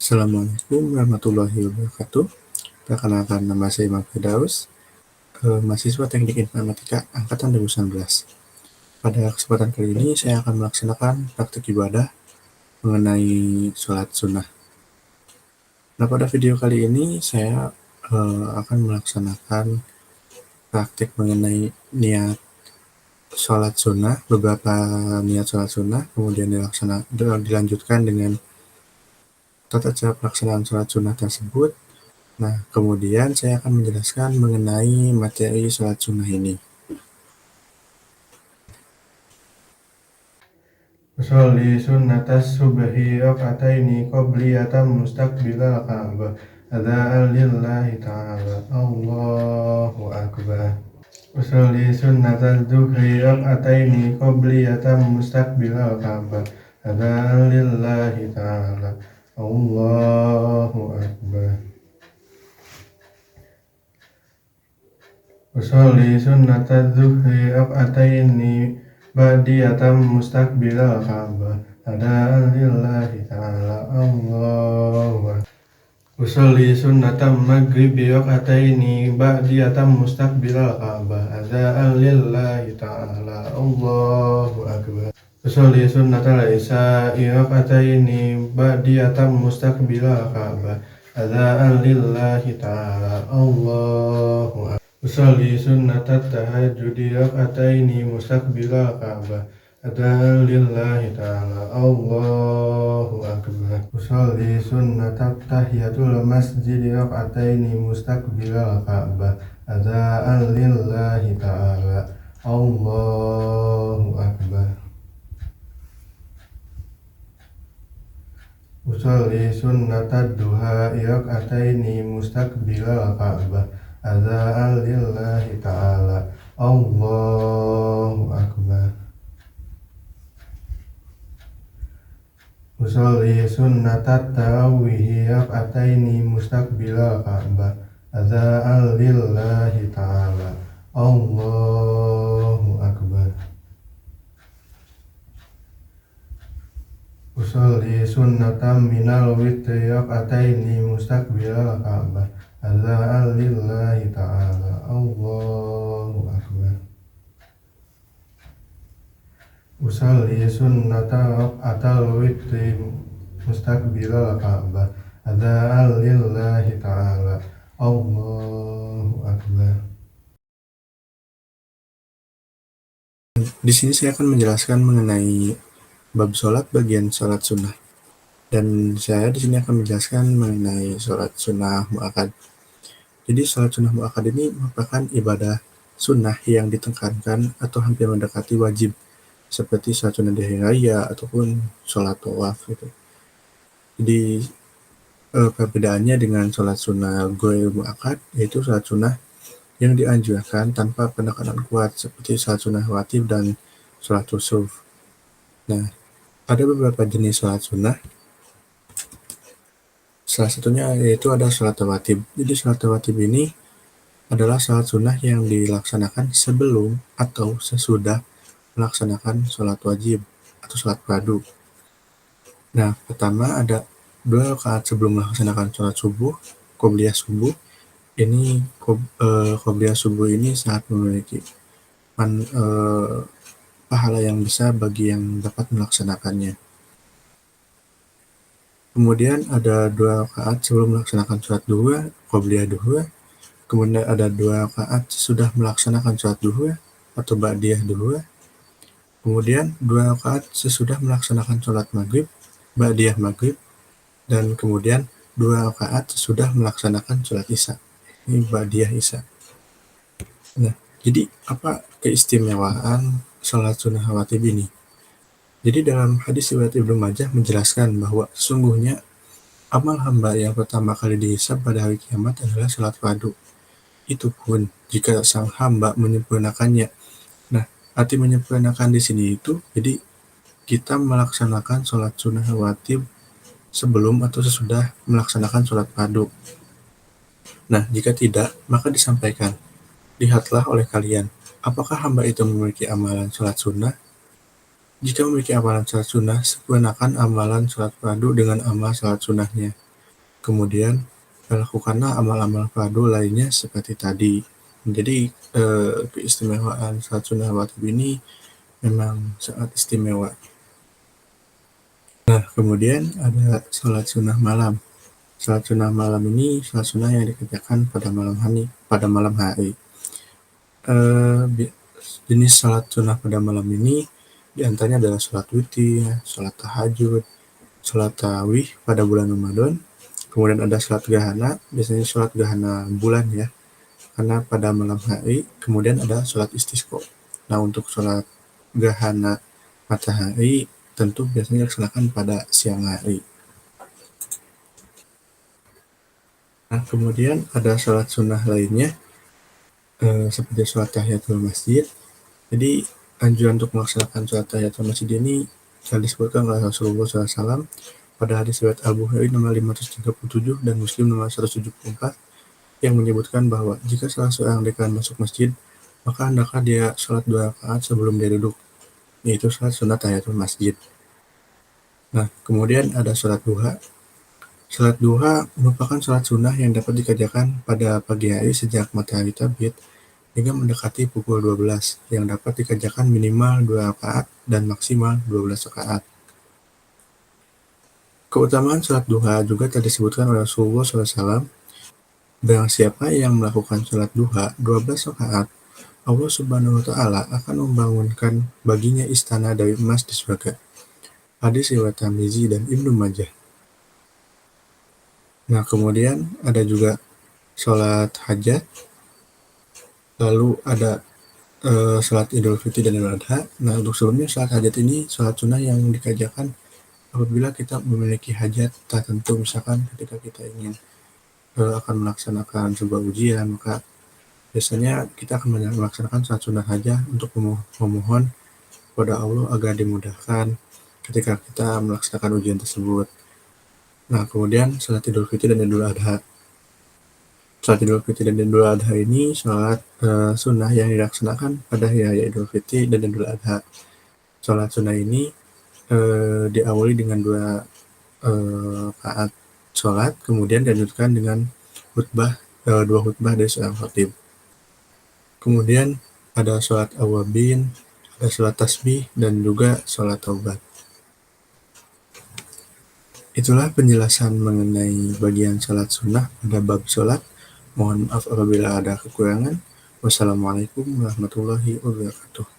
Assalamualaikum warahmatullahi wabarakatuh. Perkenalkan, nama saya Imam Firdaus, mahasiswa Teknik Informatika Angkatan 2019. Pada kesempatan kali ini saya akan melaksanakan praktik ibadah mengenai sholat sunnah. Nah, pada video kali ini saya akan melaksanakan praktik mengenai niat sholat sunnah, beberapa niat sholat sunnah, kemudian dilanjutkan dengan tata cara pelaksanaan sholat sunnah tersebut. Nah, kemudian saya akan menjelaskan mengenai materi sholat sunnah ini. Usolli sunnatas subhi raqataini qabliyatan mustaqbilal Ka'bah adaan lillahi ta'ala. Allahu akbar. Usolli sunnatas zuhri raqataini qabliyatan mustaqbilal Ka'bah adaan lillahi ta'ala. Allahu akbar. Usolli sunnatas zuhri raqataini ba'diyatan mustaqbilal Ka'bah adaan lillahi ta'ala. Allahu akbar. Usolli sunnatam maghribi raqataini ba'diyatan mustaqbilal Ka'bah adaan lillahi ta'ala. Allahu akbar. Usolli sunnatal isya'i raqataini ba'diyatan mustaqbilal Ka'bah adaan lillahi ta'ala. Allahu akbar. Usolli sunnatat tahajjudi raqataini mustaqbilal Ka'bah adaan lillahi ta'ala. Allahu akbar. Usolli sunnatat tahiyatul masjidi raqataini mustaqbilal Ka'bah adaan lillahi ta'ala. Allahu akbar. Usolli sunnatat duha raqataini mustaqbilal Ka'bah adaan lillahi ta'ala. Allahu akbar. Usolli sunnatat tarawih raqataini mustaqbilal Ka'bah adaan lillahi ta'ala. Allahu akbar. Usolli sunnatam minal witri raqataini mustaqbilal Ka'bah adaan lillahi ta'ala. Allahu akbar. Usolli sunnata raqatal witri mustaqbilal Ka'bah adaan lillahi ta'ala. Allahu akbar. Di sini saya akan menjelaskan mengenai bab sholat bagian sholat sunnah. Dan saya di sini akan menjelaskan mengenai sholat sunnah mu'akkad. Jadi sholat sunnah mu'akkad ini merupakan ibadah sunnah yang ditekankan atau hampir mendekati wajib, seperti sholat sunnah di hari raya ataupun sholat tawaf gitu. Jadi perbedaannya dengan sholat sunnah ghair mu'akkad, yaitu sholat sunnah yang dianjurkan tanpa penekanan kuat, seperti sholat sunnah rawatib dan sholat kusuf. Nah, ada beberapa jenis sholat sunnah. Salah satunya yaitu ada sholat rawatib. Jadi sholat rawatib ini adalah sholat sunnah yang dilaksanakan sebelum atau sesudah melaksanakan sholat wajib atau sholat fardu. Nah, pertama ada 2 rakaat sebelum melaksanakan sholat subuh, qobliyah subuh. Ini qobliyah subuh ini sangat memiliki pahala yang besar bagi yang dapat melaksanakannya. Kemudian ada 2 rakaat sebelum melaksanakan sholat duha, qobliyah duha. Kemudian ada 2 rakaat sesudah melaksanakan sholat duha atau ba'diyah duha. Kemudian 2 rakaat sesudah melaksanakan sholat maghrib, ba'diyah maghrib. Dan kemudian 2 rakaat sesudah melaksanakan sholat isya, ini ba'diyah isya. Nah, jadi apa keistimewaan sholat sunnah rawatib ini? Jadi dalam hadis riwayat Ibnu Majah menjelaskan bahwa sesungguhnya amal hamba yang pertama kali dihisab pada hari kiamat adalah sholat fardu. Itu pun jika sang hamba menyempurnakannya. Nah, arti menyempurnakan di sini itu jadi kita melaksanakan sholat sunnah rawatib sebelum atau sesudah melaksanakan sholat fardu. Nah, jika tidak, maka disampaikan, lihatlah oleh kalian, apakah hamba itu memiliki amalan sholat sunnah? Jika memiliki amalan sholat sunnah, sempurnakan amalan sholat fardu dengan amal sholat sunnahnya. Kemudian lakukanlah amal-amal fardu lainnya seperti tadi. Jadi keistimewaan salat sunnah rawatib ini memang sangat istimewa. Nah, kemudian ada salat sunnah malam. Salat sunnah malam ini salat sunnah yang dikerjakan pada malam hari. Jenis salat sunnah pada malam ini diantaranya adalah salat witir, salat tahajud, salat tarawih pada bulan Ramadan. Kemudian ada salat gerhana, biasanya salat gerhana bulan ya, karena pada malam hari. Kemudian ada salat istisqa. Nah, untuk salat gerhana matahari tentu biasanya dilaksanakan pada siang hari. Nah, kemudian ada salat sunnah lainnya seperti salat tahiyatul masjid. Jadi anjuran untuk melaksanakan salat tahiyatul masjid ini telah disebutkan oleh Rasulullah SAW pada hadis riwayat Al-Bukhari nomor 537 dan Muslim nomor 174 yang menyebutkan bahwa jika salah seorang dari kalian masuk masjid, maka hendaklah dia salat 2 rakaat sebelum dia duduk, yaitu salat sunat tahiyatul masjid. Nah, kemudian ada salat duha. Salat duha merupakan salat sunnah yang dapat dikerjakan pada pagi hari sejak matahari terbit hingga mendekati pukul 12, yang dapat dikerjakan minimal 2 rakaat dan maksimal 12 rakaat. Keutamaan salat duha juga telah disebutkan oleh Rasulullah SAW. Barang siapa yang melakukan salat duha 12 rakaat, Allah Subhanahu wa Ta'ala akan membangunkan baginya istana dari emas di surga. Hadis riwayat Tirmizi dan Ibnu Majah. Nah, kemudian ada juga salat hajat, lalu ada salat Idul Fitri dan Idul Adha. Nah, untuk sebelumnya salat hajat ini salat sunnah yang dikerjakan apabila kita memiliki hajat tertentu, misalkan ketika kita ingin akan melaksanakan sebuah ujian, maka biasanya kita akan melaksanakan salat sunnah saja untuk memohon kepada Allah agar dimudahkan ketika kita melaksanakan ujian tersebut. Nah, kemudian salat Idul Fitri dan Idul Adha. Salat Idul Fitri dan Idul Adha ini salat sunnah yang dilaksanakan pada hari raya Idul Fitri dan Idul Adha. Salat sunnah ini diawali dengan 2 rakaat salat, kemudian dilanjutkan dengan khutbah 2 khutbah dari seorang khatib. Kemudian ada salat awabin, ada salat tasbih, dan juga salat taubat. Itulah penjelasan mengenai bagian salat sunnah pada bab salat. Mohon maaf apabila ada kekurangan. Wassalamualaikum warahmatullahi wabarakatuh.